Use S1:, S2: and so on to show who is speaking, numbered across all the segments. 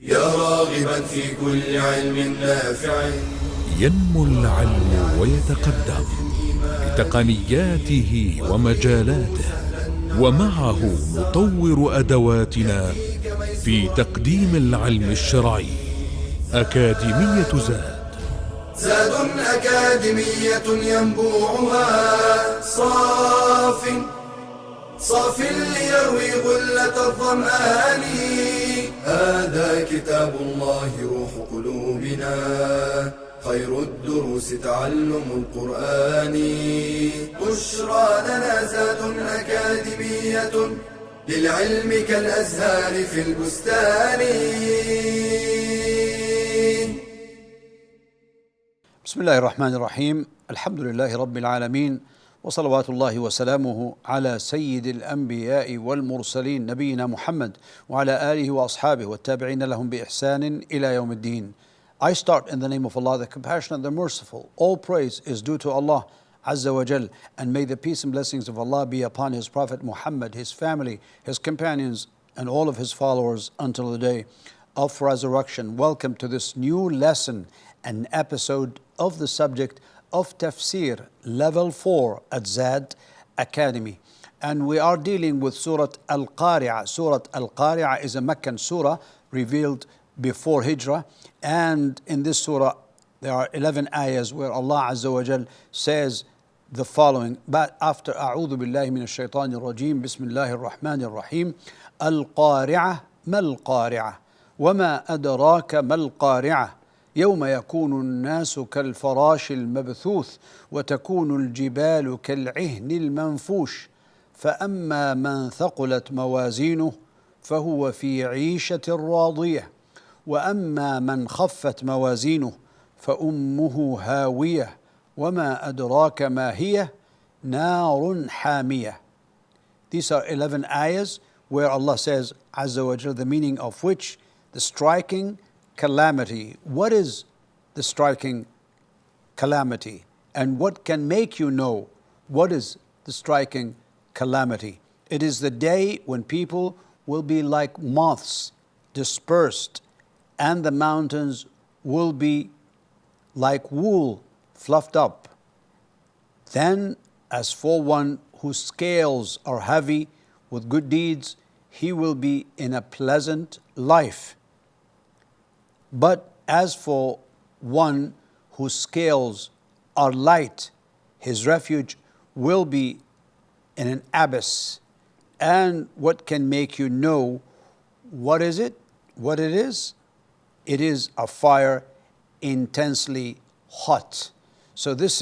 S1: يا راغبا في كل علم نافع.
S2: ينمو العلم ويتقدم بتقنياته ومجالاته، ومعه نطور أدواتنا في تقديم العلم الشرعي. أكاديمية
S1: زاد أكاديمية ينبوعها صاف ليروي غلة الظمآن. هذا كتاب الله روح قلوبنا، خير الدروس تعلم القرآن. بشرى لنا زاد أكاديمية للعلم كالأزهار في البستان.
S3: بسم الله الرحمن الرحيم. الحمد لله رب العالمين، وصلوات الله وسلامه على سيد الأنبياء والمرسلين نبينا محمد وعلى آله وأصحابه والتابعين لهم بإحسان إلى يوم الدين. I start in the name of Allah, the Compassionate, the Merciful. All praise is due to Allah Azza wa Jal, and may the peace and blessings of Allah be upon His Prophet Muhammad, his family, his companions, and all of his followers until the day of resurrection. Welcome to this new lesson, an episode of the subject of Tafsir, Level 4 at Zad Academy. And we are dealing with Surah Al-Qari'ah. Surah Al-Qari'ah is a Meccan surah revealed before Hijrah. And in this surah, there are 11 ayahs where Allah Azza wa Jal says the following. But after أعوذ بالله من الشيطان الرجيم بسم الله الرحمن الرحيم القارعة ما القارعة وما أدراك ما القارعة يوم يكون الناس كالفراش المبثوث وتكون الجبال كالعهن المنفوش فأما من ثقلت موازينه فهو في عيشة راضية وأما من خفت موازينه فأمه هاوية وما أدراك ما هي نار حامية. These are 11 ayahs where Allah says Azza wa Jalla, the meaning of which the striking calamity. What is the striking calamity? And what can make you know what is the striking calamity? It is the day when people will be like moths dispersed, and the mountains will be like wool fluffed up. Then, as for one whose scales are heavy with good deeds, he will be in a pleasant life. But as for one whose scales are light, his refuge will be in an abyss. And what can make you know what is it? What it is? It is a fire intensely hot. So these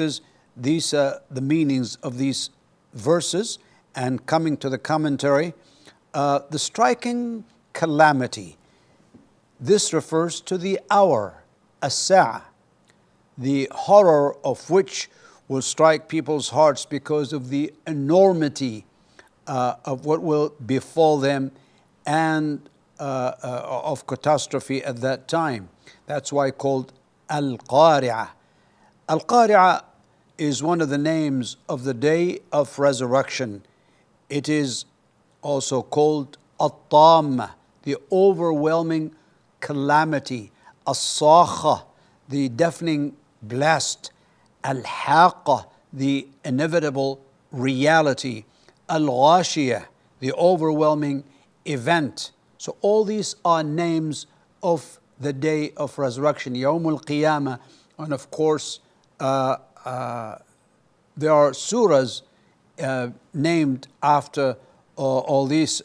S3: are the meanings of these verses. And coming to the commentary, the striking calamity. This refers to the hour, as-sa'a, the horror of which will strike people's hearts because of the enormity of what will befall them and of catastrophe at that time. That's why called Al-Qari'ah. Al-Qari'ah is one of the names of the day of resurrection. It is also called At-Tamma, the overwhelming calamity. As-Sakha, the deafening blast. Al-Haqqa, the inevitable reality. Al-Ghashiyah, the overwhelming event. So all these are names of the day of resurrection, Yawmul Qiyamah. And of course, there are surahs named after all these,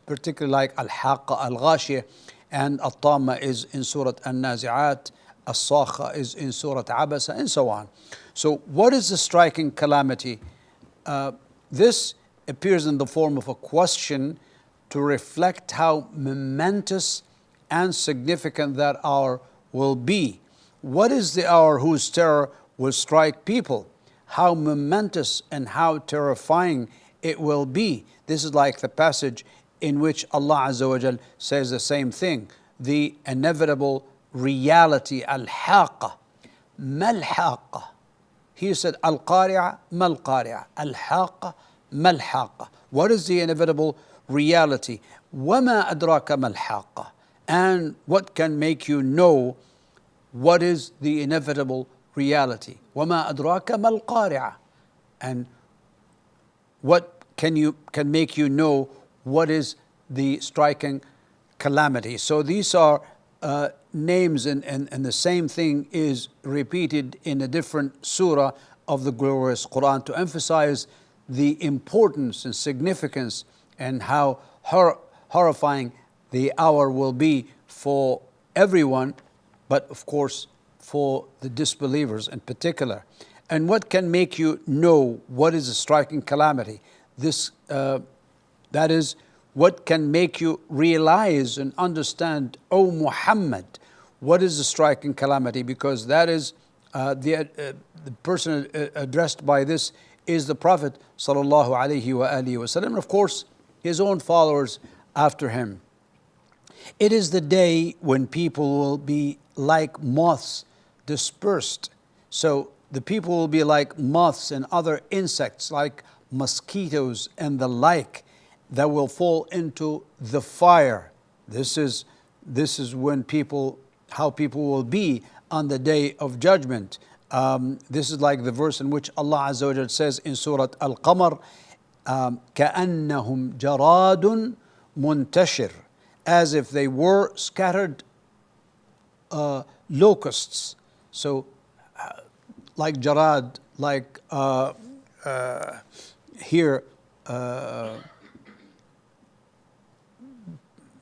S3: particularly like Al-Haqqa, Al-Ghashiyah, and At-Tamma is in Surah An-Nazi'at, As-Sakha is in Surah Abasa, and so on. So what is the striking calamity? This appears in the form of a question to reflect how momentous and significant that hour will be. What is the hour whose terror will strike people? How momentous and how terrifying it will be. This is like the passage in which Allah Azza wa Jal says the same thing. The inevitable reality, al-haqqa. Mal-haqqa. He said, al-qari'ah, mal-qari'ah. Al-haqqa, mal-haqqa. What is the inevitable reality? وَمَا أَدْرَاكَ مَا الْحَاقَّةُ. and what can make you know what is the inevitable reality. وَمَا أَدْرَاكَ مَا الْقَارِعَةُ. And what can make you know what is the striking calamity. So these are names, and the same thing is repeated in a different surah of the glorious Quran to emphasize the importance and significance and how horrifying the hour will be for everyone, but of course for the disbelievers in particular. And what can make you know what is a striking calamity? That is, what can make you realize and understand, O Muhammad, what is a striking calamity? Because that is the person addressed by this is the Prophet sallallahu alaihi wasallam, and of course his own followers after him. It is the day when people will be like moths dispersed. So the people will be like moths and other insects, like mosquitoes and the like, that will fall into the fire. This is when how people will be on the day of judgment. This is like the verse in which Allah Azza wa Jalla says in Surah Al-Qamar, كَأَنَّهُمْ جَرَادٌ مُنْتَشِرٌ, as if they were scattered locusts. So like jarad, like here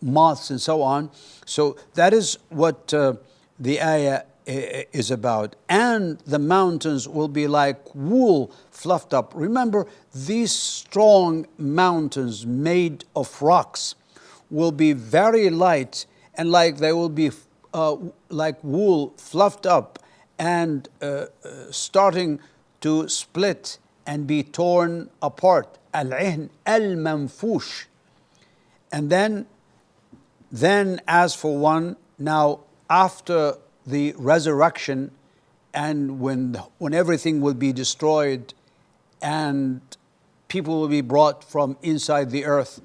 S3: moths and so on. So that is what the ayah is about. And the mountains will be like wool fluffed up. Remember, these strong mountains made of rocks will be very light, and like they will be like wool fluffed up and starting to split and be torn apart. Al-ihn al-manfush. And then as for one, now after the resurrection, and when everything will be destroyed and people will be brought from inside the earth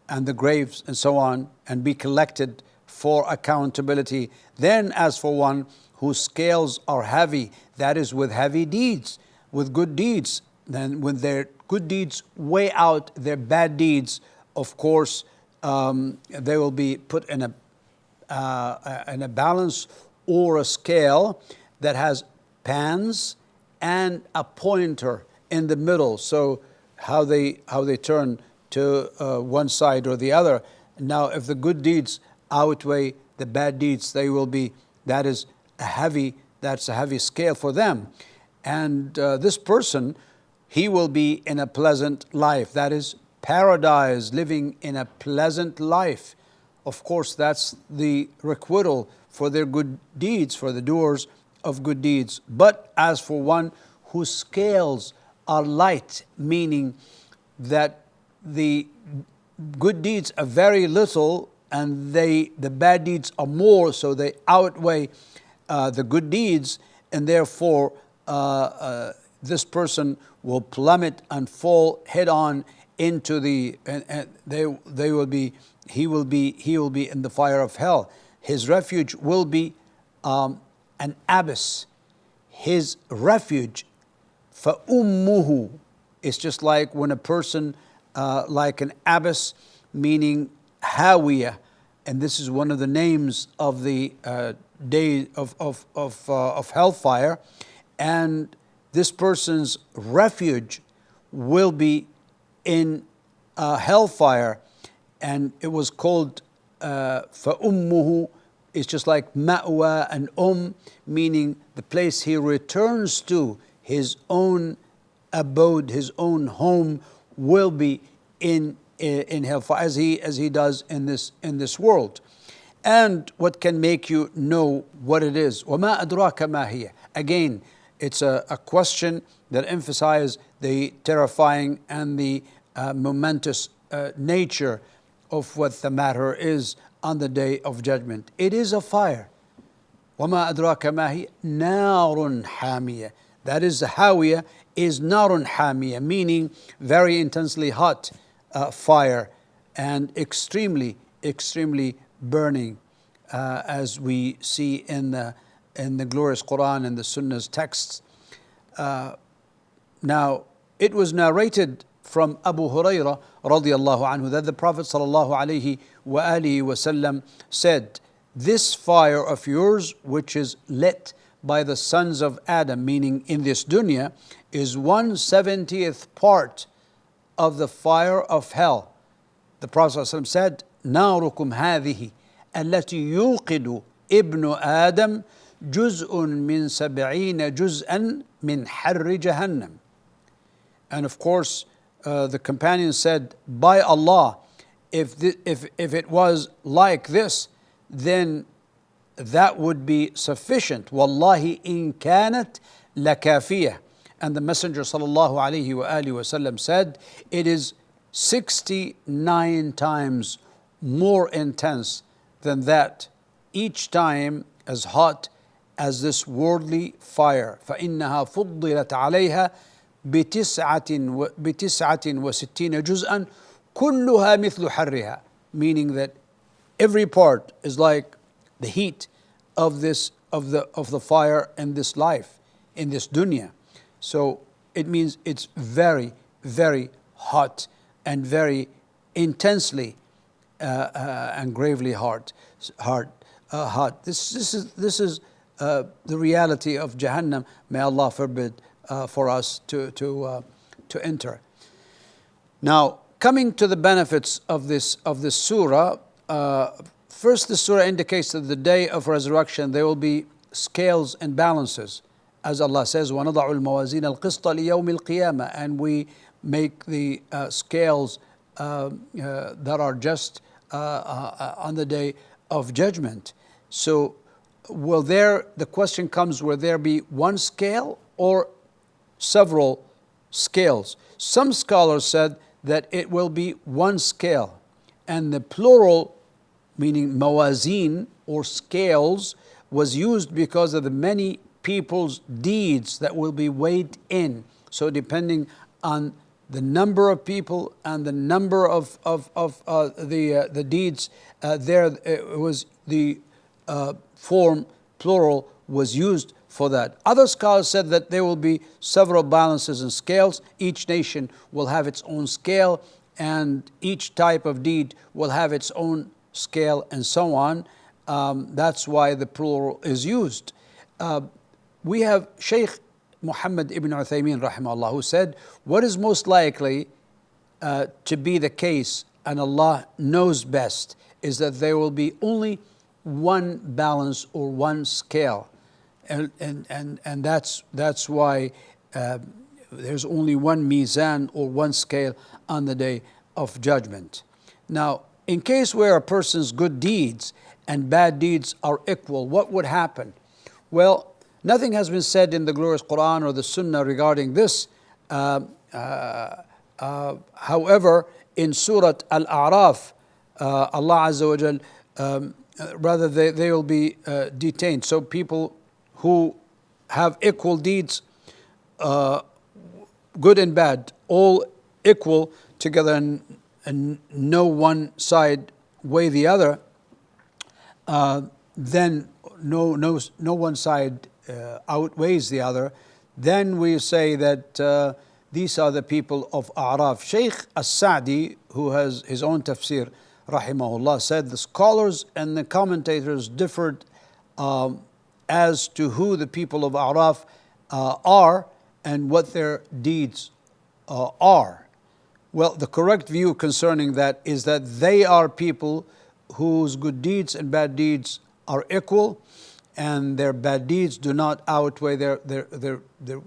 S3: and the graves and so on, and be collected for accountability. Then as for one whose scales are heavy, that is with heavy deeds, with good deeds, then when their good deeds weigh out their bad deeds, of course, they will be put in a balance or a scale that has pans and a pointer in the middle. So how they turn to one side or the other. Now, if the good deeds outweigh the bad deeds, that's a heavy scale for them. And this person, he will be in a pleasant life. That is paradise, living in a pleasant life. Of course, that's the requital for their good deeds, for the doers of good deeds. But as for one whose scales are light, meaning that the good deeds are very little and the bad deeds are more, so they outweigh the good deeds, and therefore this person will plummet and fall head on into he will be in the fire of hell. His refuge will be an abyss. His refuge, فَأُمُّهُ, it's just like when a person, like an abyss, meaning hawiyah, and this is one of the names of the day of hellfire, and this person's refuge will be in hellfire, and it was called فَأُمُّهُ. It's just like ma'wa and meaning the place he returns to, his own abode, his own home, will be in hellfire, as he does in this world. And what can make you know what it is? وَمَا أَدْرَاكَ مَا هِيَ. Again, it's a question that emphasizes the terrifying and the momentous nature of what the matter is on the day of judgment. It is a fire. وَمَا أَدْرَاكَ مَا هِيَ نَارٌ حَامِيَةٌ. That is, the hawiyah is narun hamiyah, meaning very intensely hot fire and extremely burning. as we see in the glorious Quran and the Sunnah's texts. Now, it was narrated from Abu Hurairah radiallahu anhu that the Prophet sallallahu alaihi wasallam said, "This fire of yours, which is lit by the sons of Adam," meaning in this dunya, "is 1/70th part of the fire of hell." The Prophet ﷺ said, "ناركم هذه التي يوقد ابن آدم جزء من 70 جزءا من حر جهنم." And of course, the companion said, "By Allah, if it was like this, then that would be sufficient. Wallahi in kanat lakafiyah." And the Messenger sallallahu alaihi wasallam said, "It is 69 times more intense than that, each time as hot as this worldly fire. فإنها فضلت عليها بتسعة وستين جزءا كلها مثل حرها." Meaning that every part is like the heat of the fire in this life, in this dunya. So it means it's very, very hot and very intensely and gravely hot. This is the reality of Jahannam. May Allah forbid for us to enter. Now, coming to the benefits of this surah. First, the surah indicates that the day of resurrection there will be scales and balances, as Allah says, وَنَضَعُ الْمَوَازِينَ الْقِسْطَ لِيَوْمِ الْقِيَامَةِ, and we make the scales that are just on the day of judgment. So, the question comes, will there be one scale or several scales? Some scholars said that it will be one scale, and the plural, meaning mawazin or scales, was used because of the many people's deeds that will be weighed in. So depending on the number of people and the number of the deeds, it was the form plural was used for that. Other scholars said that there will be several balances and scales. Each nation will have its own scale, and each type of deed will have its own scale, and so on. That's why the plural is used. We have Shaykh Muhammad ibn Uthaymeen rahimahullah, who said, what is most likely to be the case, and Allah knows best, is that there will be only one balance or one scale, and that's why there's only one mizan or one scale on the day of judgment. Now, in case where a person's good deeds and bad deeds are equal, what would happen? Well, nothing has been said in the glorious Quran or the Sunnah regarding this. However, in Surah Al-A'raf, Allah Azza wa Jal, rather they will be detained. So people who have equal deeds, good and bad, all equal together, and no one side weigh the other, then no one side outweighs the other, then we say that these are the people of A'raf. Shaykh As-Sa'di, who has his own tafsir, rahimahullah, said the scholars and the commentators differed as to who the people of A'raf are and what their deeds are. Well, the correct view concerning that is that they are people whose good deeds and bad deeds are equal, and their bad deeds do not outweigh their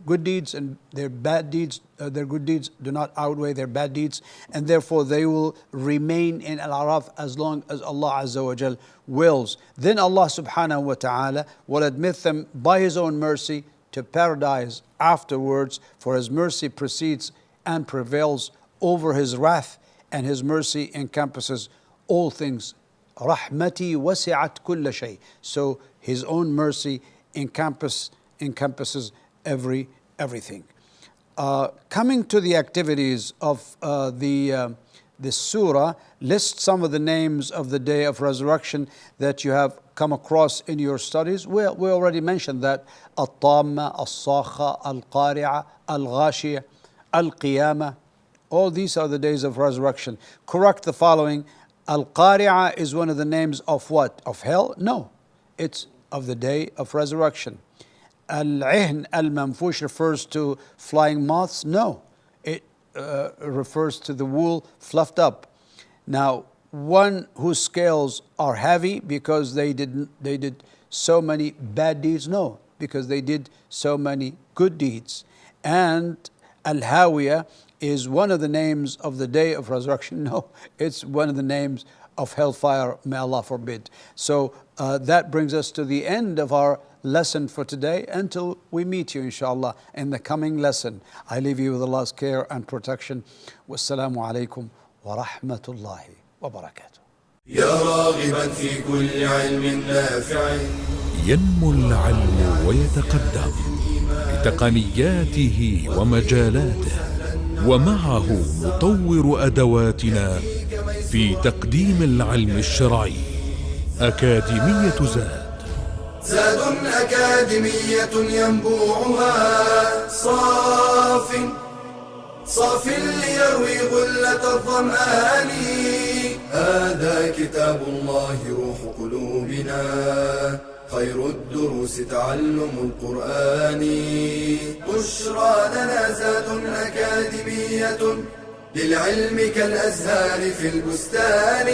S3: good deeds, and their bad deeds, their good deeds do not outweigh their bad deeds, and therefore they will remain in Al-Araf as long as Allah Azza wa Jal wills. Then Allah subhanahu wa ta'ala will admit them by His own mercy to paradise afterwards, for His mercy precedes and prevails over His wrath, and His mercy encompasses all things. Rahmati wasi'at kulla shay. So His own mercy encompasses everything. Coming to the activities of this surah, list some of the names of the day of resurrection that you have come across in your studies? Well, we already mentioned that الطامة, الصاخة, القارعة, الغاشية, القيامة. All these are the days of resurrection. Correct the following. Al-Qari'ah is one of the names of what? Of hell? No. It's of the day of resurrection. Al-Ihn al-Manfush refers to flying moths? No. It refers to the wool fluffed up. Now, one whose scales are heavy because they did so many bad deeds? No, because they did so many good deeds. And Al-Hawiyah is one of the names of the day of resurrection? No, it's one of the names of hellfire, may Allah forbid. So that brings us to the end of our lesson for today. Until we meet you, inshallah, in the coming lesson, I leave you with Allah's care and protection. Wassalamu alaikum wa rahmatullahi wa barakatuh.
S1: يا راغبا في كل علم نافع
S2: ينمو العلم ويتقدم بتقنياته ومجالاته، ومعه نطور أدواتنا في تقديم العلم الشرعي. أكاديمية
S1: زاد أكاديمية ينبوعها صاف ليروي غلة الظمآن. هذا كتاب الله روح قلوبنا، خير الدروس تعلم القرآن. بشرى لنا زاد أكاديمية للعلم كالأزهار في البستان.